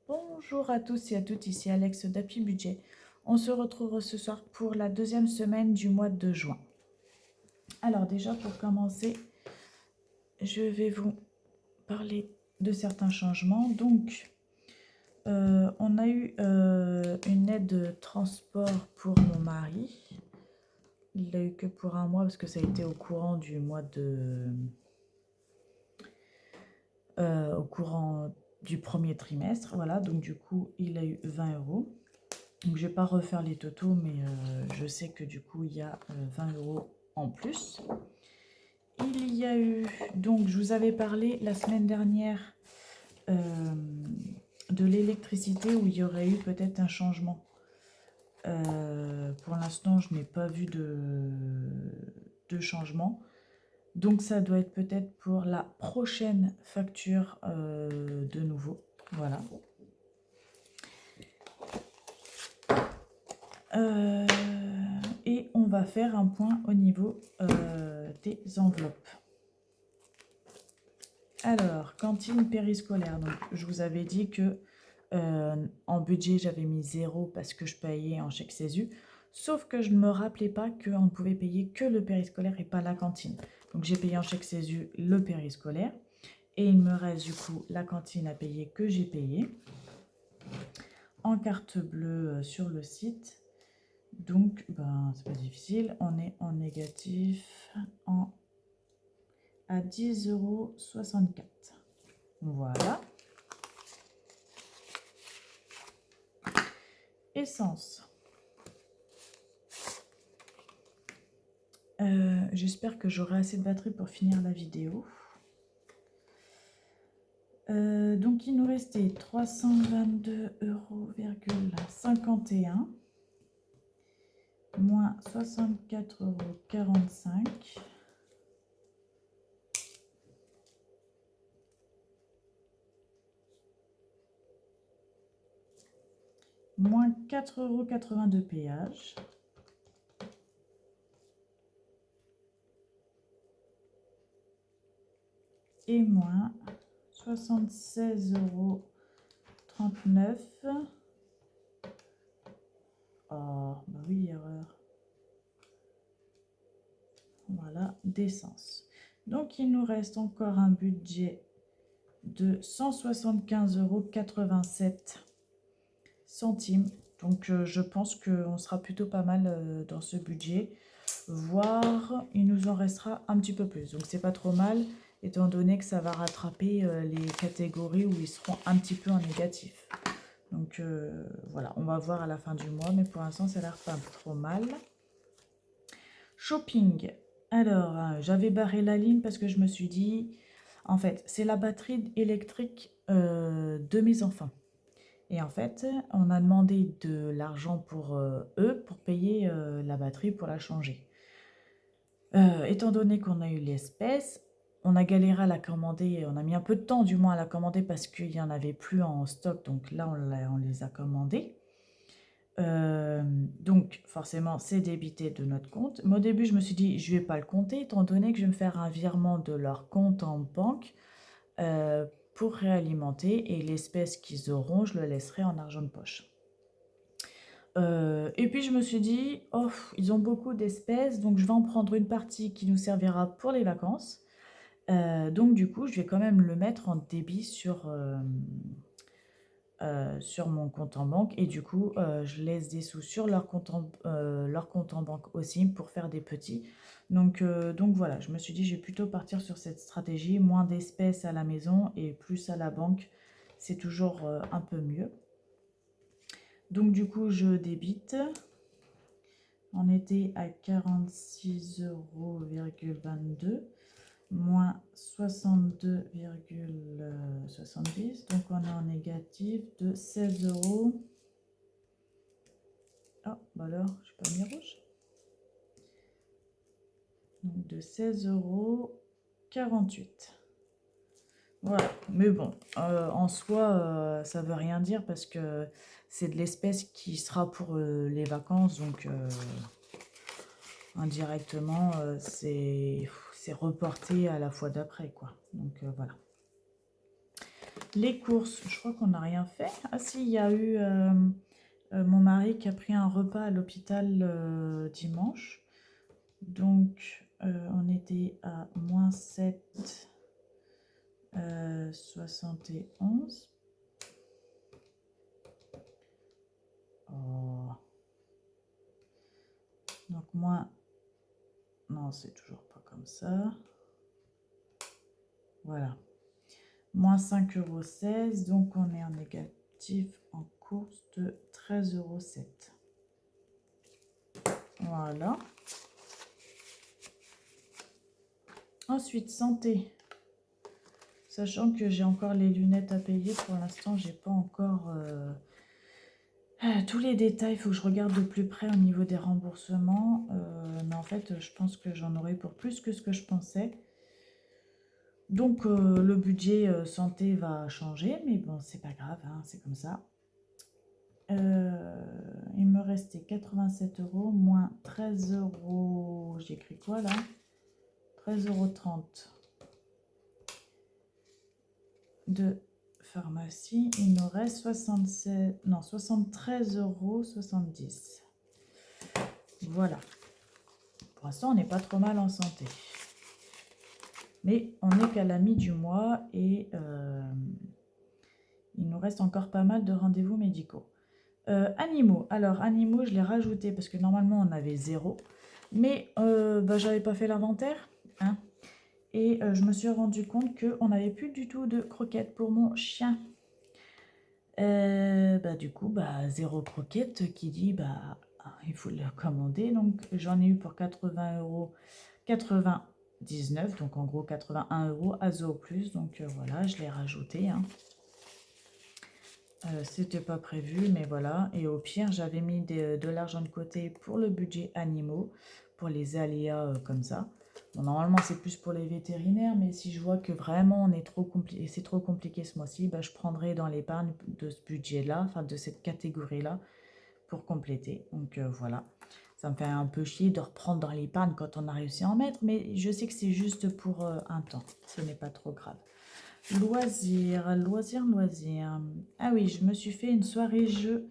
Bonjour à tous et à toutes, ici Alex d'Happy Budget. On se retrouve ce soir pour la deuxième semaine du mois de juin. Alors déjà pour commencer, je vais vous parler de certains changements. Donc on a eu une aide de transport pour mon mari. Il l'a eu que pour un mois parce que ça a été au courant du mois de... au courant du premier trimestre. Voilà, donc du coup il a eu 20 euros. Donc, je ne vais pas refaire les totaux, mais je sais que du coup, il y a 20 euros en plus. Il y a eu, donc je vous avais parlé la semaine dernière de l'électricité où il y aurait eu peut-être un changement. Pour l'instant, je n'ai pas vu de changement. Donc ça doit être peut-être pour la prochaine facture de nouveau. Voilà. Et on va faire un point au niveau des enveloppes. Alors, cantine périscolaire. Donc, je vous avais dit que en budget, j'avais mis 0 parce que je payais en chèque CESU. Sauf que je ne me rappelais pas qu'on ne pouvait payer que le périscolaire et pas la cantine. Donc, j'ai payé en chèque CESU le périscolaire. Et il me reste du coup la cantine à payer que j'ai payé. En carte bleue sur le site. Donc, ben, c'est pas difficile. On est en négatif à 10,64 €. Voilà. Essence. J'espère que j'aurai assez de batterie pour finir la vidéo. Donc, il nous restait 322,51 € moins 64,45 € moins 4,82 € péage. Et moins 76,39 €. Oh, bah oui, erreur. Voilà, d'essence. Donc, il nous reste encore un budget de 175,87 €. Donc, je pense qu'on sera plutôt pas mal dans ce budget. Voire, il nous en restera un petit peu plus. Donc, c'est pas trop mal, étant donné que ça va rattraper les catégories où ils seront un petit peu en négatif. Donc, voilà, on va voir à la fin du mois. Mais pour l'instant, ça a l'air pas trop mal. Shopping. Alors, j'avais barré la ligne parce que je me suis dit... En fait, c'est la batterie électrique de mes enfants. Et en fait, on a demandé de l'argent pour eux, pour payer la batterie, pour la changer. Étant donné qu'on a eu l'espèce, on a galéré à la commander, on a mis un peu de temps du moins à la commander parce qu'il n'y en avait plus en stock, donc là on les a commandés. Donc forcément c'est débité de notre compte. Mais au début je me suis dit je ne vais pas le compter étant donné que je vais me faire un virement de leur compte en banque pour réalimenter et l'espèce qu'ils auront je le laisserai en argent de poche. Et puis je me suis dit, oh, ils ont beaucoup d'espèces, donc je vais en prendre une partie qui nous servira pour les vacances. Donc du coup, je vais quand même le mettre en débit sur mon compte en banque. Et du coup, je laisse des sous sur leur compte en banque aussi pour faire des petits. Donc voilà, je me suis dit, je vais plutôt partir sur cette stratégie. Moins d'espèces à la maison et plus à la banque. C'est toujours un peu mieux. Donc du coup, je débite. On était à 46,22 € moins 62,70 €. Donc on est en négatif de 16 €. Ah, bah alors, je n'ai pas mis rouge. Donc de 16,48 €. Voilà, mais bon, en soi, ça veut rien dire parce que c'est de l'espèce qui sera pour les vacances, donc indirectement, c'est reporté à la fois d'après, quoi. Donc voilà. Les courses, je crois qu'on n'a rien fait. Ah si, il y a eu mon mari qui a pris un repas à l'hôpital dimanche. Donc, on était à moins 7, 71. Oh. Donc, moins... Non, c'est toujours pas comme ça. Voilà. Moins 5,16 €. Donc, on est en négatif en course de 13,07 €. Voilà. Ensuite, santé. Sachant que j'ai encore les lunettes à payer, pour l'instant, j'ai pas encore tous les détails. Il faut que je regarde de plus près au niveau des remboursements. Mais en fait, je pense que j'en aurai pour plus que ce que je pensais. Donc, le budget santé va changer, mais bon, c'est pas grave, hein, c'est comme ça. Il me restait 87 € moins 13 €. J'ai écrit quoi là? 13,30 € de pharmacie. Il nous reste 67, non, 73,70 €. Voilà. Pour l'instant, on n'est pas trop mal en santé. Mais on n'est qu'à la mi du mois et il nous reste encore pas mal de rendez-vous médicaux. Animaux. Alors, animaux, je l'ai rajouté parce que normalement, on avait 0. Mais j'avais pas fait l'inventaire. Hein, et je me suis rendu compte qu'on n'avait plus du tout de croquettes pour mon chien. Du coup, 0 croquette qui dit, il faut le commander. Donc, j'en ai eu pour 80 €, 99, donc en gros 81 € à Zooplus. Donc, voilà, je l'ai rajouté. Hein. C'était pas prévu, mais voilà. Et au pire, j'avais mis de l'argent de côté pour le budget animaux, pour les aléas comme ça. Bon, normalement, c'est plus pour les vétérinaires, mais si je vois que vraiment on est c'est trop compliqué ce mois-ci, je prendrai dans l'épargne de ce budget-là, enfin de cette catégorie-là, pour compléter. Donc voilà. Ça me fait un peu chier de reprendre dans l'épargne quand on a réussi à en mettre, mais je sais que c'est juste pour un temps. Ce n'est pas trop grave. Loisirs, loisirs, loisirs. Ah oui, je me suis fait une soirée jeu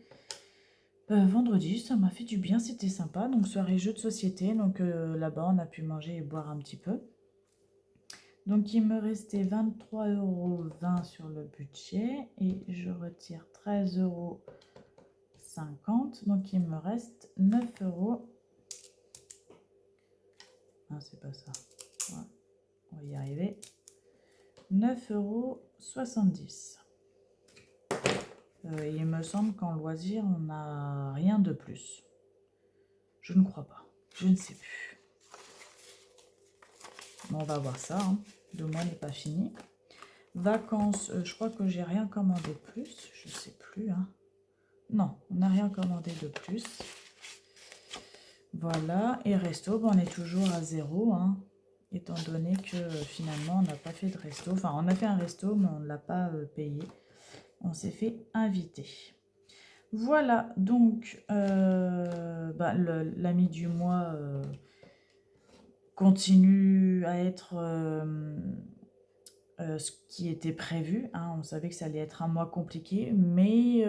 vendredi, ça m'a fait du bien, c'était sympa. Donc soirée jeu de société, donc là-bas on a pu manger et boire un petit peu. Donc il me restait 23,20 € sur le budget et je retire 13,50 €. Donc il me reste 9 €. Ah, c'est pas ça. Ouais, on va y arriver. 9,70 €. Il me semble qu'en loisir, on n'a rien de plus. Je ne crois pas. Je ne sais plus. Bon, on va voir ça. Hein. Le mois n'est pas fini. Vacances, je crois que j'ai rien commandé de plus. Je ne sais plus. Hein. Non, on n'a rien commandé de plus. Voilà. Et resto, on est toujours à 0. Hein, étant donné que finalement, on n'a pas fait de resto. Enfin, on a fait un resto, mais on ne l'a pas payé. On s'est fait inviter. Voilà, donc l'ami du mois continue à être ce qui était prévu. Hein. On savait que ça allait être un mois compliqué, mais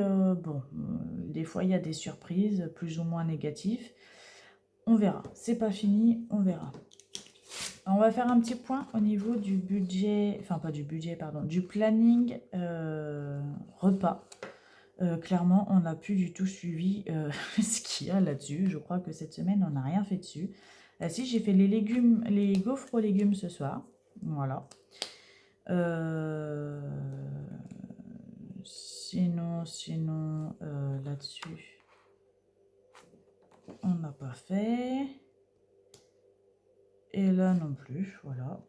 des fois il y a des surprises plus ou moins négatives. On verra, c'est pas fini, on verra. On va faire un petit point au niveau du budget, enfin pas du budget, pardon, du planning repas. Clairement, on n'a plus du tout suivi ce qu'il y a là-dessus. Je crois que cette semaine, on n'a rien fait dessus. Si, j'ai fait les légumes, les gaufres aux légumes ce soir. Voilà. Sinon, là-dessus, on n'a pas fait. Et là non plus, voilà.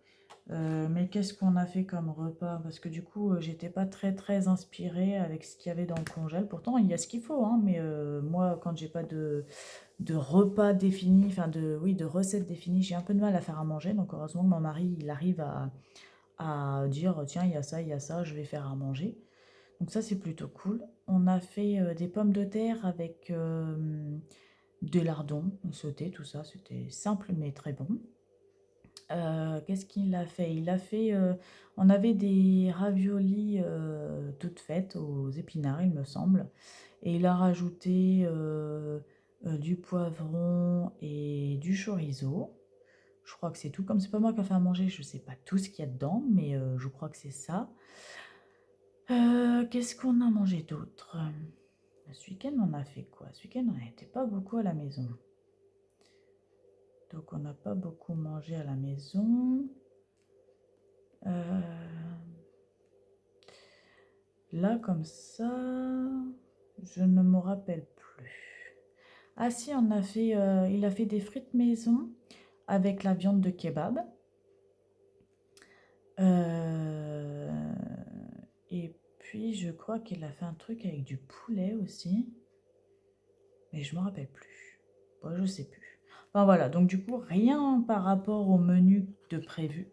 Mais qu'est-ce qu'on a fait comme repas? Parce que du coup, j'étais pas très inspirée avec ce qu'il y avait dans le congèle. Pourtant, il y a ce qu'il faut, hein, mais moi, quand j'ai pas de repas définis, enfin de recettes définies, j'ai un peu de mal à faire à manger. Donc heureusement que mon mari, il arrive à dire, tiens, il y a ça, je vais faire à manger. Donc ça, c'est plutôt cool. On a fait des pommes de terre avec des lardons sautés, tout ça. C'était simple, mais très bon. Qu'est-ce qu'il a fait? Il a fait, on avait des raviolis toutes faites aux épinards, il me semble. Et il a rajouté du poivron et du chorizo. Je crois que c'est tout. Comme c'est pas moi qui a fait à manger, je sais pas tout ce qu'il y a dedans, mais je crois que c'est ça. Qu'est-ce qu'on a mangé d'autre? Ce week-end, on a fait quoi? Ce week-end, on n'était pas beaucoup à la maison. Donc, on n'a pas beaucoup mangé à la maison. Là, comme ça, je ne me rappelle plus. Ah si, il a fait des frites maison avec la viande de kebab. Euh, et puis, je crois qu'il a fait un truc avec du poulet aussi. Mais je ne me rappelle plus. Bon, je sais plus. Enfin voilà, donc du coup, rien par rapport au menu de prévu.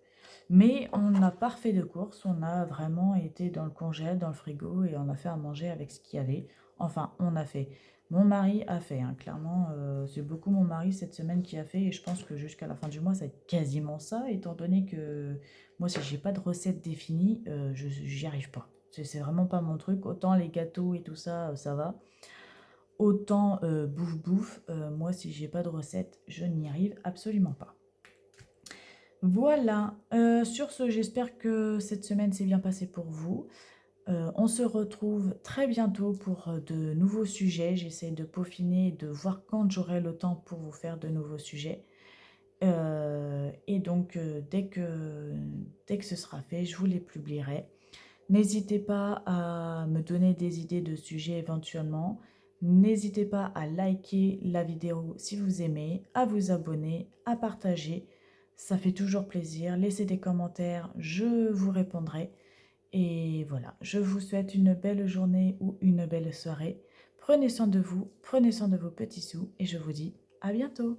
Mais on n'a pas refait de courses, on a vraiment été dans le congèle, dans le frigo et on a fait à manger avec ce qu'il y avait. Enfin, on a fait. Mon mari a fait, hein, clairement, c'est beaucoup mon mari cette semaine qui a fait et je pense que jusqu'à la fin du mois, ça va être quasiment ça, étant donné que moi, si j'ai pas de recette définie, j'y arrive pas. C'est vraiment pas mon truc. Autant les gâteaux et tout ça, ça va. Autant bouffe, moi, si j'ai pas de recette, je n'y arrive absolument pas. Voilà, sur ce, j'espère que cette semaine s'est bien passée pour vous. On se retrouve très bientôt pour de nouveaux sujets. J'essaie de peaufiner, de voir quand j'aurai le temps pour vous faire de nouveaux sujets. Et donc, dès que ce sera fait, je vous les publierai. N'hésitez pas à me donner des idées de sujets éventuellement. N'hésitez pas à liker la vidéo si vous aimez, à vous abonner, à partager. Ça fait toujours plaisir. Laissez des commentaires, je vous répondrai. Et voilà, je vous souhaite une belle journée ou une belle soirée. Prenez soin de vous, prenez soin de vos petits sous et je vous dis à bientôt.